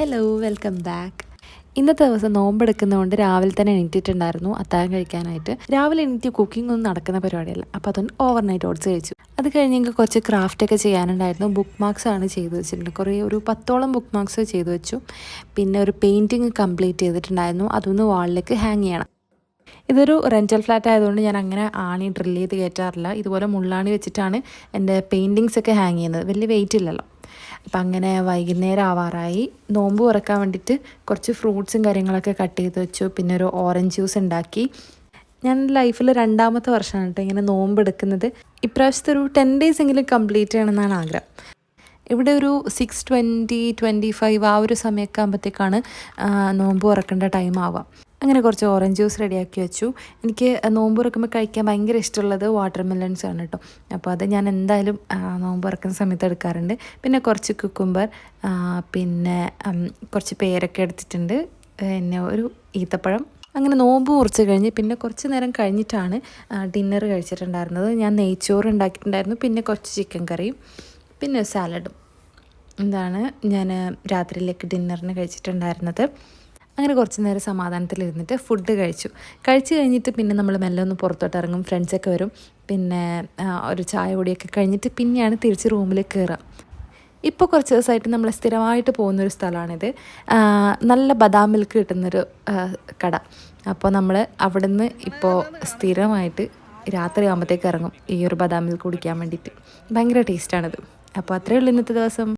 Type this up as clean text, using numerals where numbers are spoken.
Hello welcome back. ഇന്നത്തെ ദിവസം നോമ്പെടുക്കുന്നതുകൊണ്ട് രാവിലെ തന്നെ എണീറ്റിട്ടുണ്ടായിരുന്നു അത്താഴം കഴിക്കാനായിട്ട്. രാവിലെ എണീറ്റ് കുക്കിംഗ് ഒന്നും നടക്കുന്ന പരിപാടിയല്ല, അപ്പോൾ അതുകൊണ്ട് ഓവർനൈറ്റ് ഓട്സ് കഴിച്ചു. അത് കഴിഞ്ഞ് എനിക്ക് കുറച്ച് ക്രാഫ്റ്റൊക്കെ ചെയ്യാനുണ്ടായിരുന്നു. ബുക്ക് മാർക്സ് ആണ് ചെയ്തു വെച്ചിട്ടുണ്ട്. ഒരു 10ഓളം ബുക്ക് മാർക്സ് ചെയ്തു വെച്ചു. പിന്നെ ഒരു പെയിൻറ്റിങ് കംപ്ലീറ്റ് ചെയ്തിട്ടുണ്ടായിരുന്നു, അതൊന്ന് വാളിലേക്ക് ഹാങ് ചെയ്യണം. ഇതൊരു റെൻറ്റൽ ഫ്ലാറ്റ് ആയതുകൊണ്ട് ഞാൻ അങ്ങനെ ആണി ഡ്രിൽ ചെയ്ത് കയറ്റാറില്ല. ഇതുപോലെ മുള്ളാണി വെച്ചിട്ടാണ് എൻ്റെ പെയിൻറ്റിങ്സ് ഒക്കെ ഹാങ് ചെയ്യുന്നത്. വലിയ വെയിറ്റ് ഇല്ലല്ലോ. അപ്പം അങ്ങനെ വൈകുന്നേരം ആവാറായി. നോമ്പ് തുറക്കാൻ വേണ്ടിയിട്ട് കുറച്ച് ഫ്രൂട്ട്സും കാര്യങ്ങളൊക്കെ കട്ട് ചെയ്ത് വെച്ചു. പിന്നെ ഒരു ഓറഞ്ച് ജ്യൂസ് ഉണ്ടാക്കി. ഞാൻ ലൈഫിൽ 2ാമത്തെ വർഷമാണ് കേട്ടോ ഇങ്ങനെ നോമ്പ് എടുക്കുന്നത്. ഇപ്രാവശ്യത്തെ ഒരു 10 ഡേയ്സ് എങ്കിലും കംപ്ലീറ്റ് ചെയ്യണമെന്നാണ് ആഗ്രഹം. ഇവിടെ ഒരു 6:20-25 ആ ഒരു സമയമൊക്കെ ആകുമ്പോഴത്തേക്കാണ് നോമ്പ് തുറക്കേണ്ട ടൈം ആവുക. അങ്ങനെ കുറച്ച് ഓറഞ്ച് ജ്യൂസ് റെഡിയാക്കി വെച്ചു. എനിക്ക് നോമ്പ് തുറക്കുമ്പോൾ കഴിക്കാൻ ഭയങ്കര ഇഷ്ടമുള്ളത് വാട്ടർ മെലൺസ് ആണ് കേട്ടോ. അപ്പോൾ അത് ഞാൻ എന്തായാലും നോമ്പ് തുറക്കുന്ന സമയത്ത് എടുക്കാറുണ്ട്. പിന്നെ കുറച്ച് കുക്കുംബർ, പിന്നെ കുറച്ച് പേരൊക്കെ എടുത്തിട്ടുണ്ട്, പിന്നെ ഒരു ഈത്തപ്പഴം. അങ്ങനെ നോമ്പ് മുറിച്ച് കഴിഞ്ഞ് പിന്നെ കുറച്ച് നേരം കഴിഞ്ഞിട്ടാണ് ഡിന്നർ കഴിച്ചിട്ടുണ്ടായിരുന്നത്. ഞാൻ നെയ്ച്ചോറ് ഉണ്ടാക്കിയിട്ടുണ്ടായിരുന്നു, പിന്നെ കുറച്ച് ചിക്കൻ കറിയും പിന്നെ സാലഡും. ഇതാണ് ഞാൻ രാത്രിയിലേക്ക് ഡിന്നറിന് കഴിച്ചിട്ടുണ്ടായിരുന്നത്. അങ്ങനെ കുറച്ച് നേരം സമാധാനത്തിലിരുന്നിട്ട് ഫുഡ് കഴിച്ചു കഴിഞ്ഞിട്ട് പിന്നെ നമ്മൾ മെല്ലെ ഒന്ന് പുറത്തോട്ട് ഇറങ്ങും. ഫ്രണ്ട്സൊക്കെ വരും. പിന്നെ ഒരു ചായ കുടിയൊക്കെ കഴിഞ്ഞിട്ട് പിന്നെയാണ് തിരിച്ച് റൂമിലേക്ക് കയറുക. ഇപ്പോൾ കുറച്ച് ദിവസമായിട്ട് നമ്മൾ സ്ഥിരമായിട്ട് പോകുന്നൊരു സ്ഥലമാണിത്. നല്ല ബദാം മിൽക്ക് കിട്ടുന്നൊരു കട. അപ്പോൾ നമ്മൾ അവിടെ നിന്ന് ഇപ്പോൾ സ്ഥിരമായിട്ട് രാത്രി ആകുമ്പോഴത്തേക്ക് ഇറങ്ങും ഈ ഒരു ബദാം മിൽക്ക് കുടിക്കാൻ വേണ്ടിയിട്ട്. ഭയങ്കര ടേസ്റ്റാണിത്. അപ്പോൾ അത്രയേ ഉള്ളൂ ഇന്നത്തെ ദിവസം.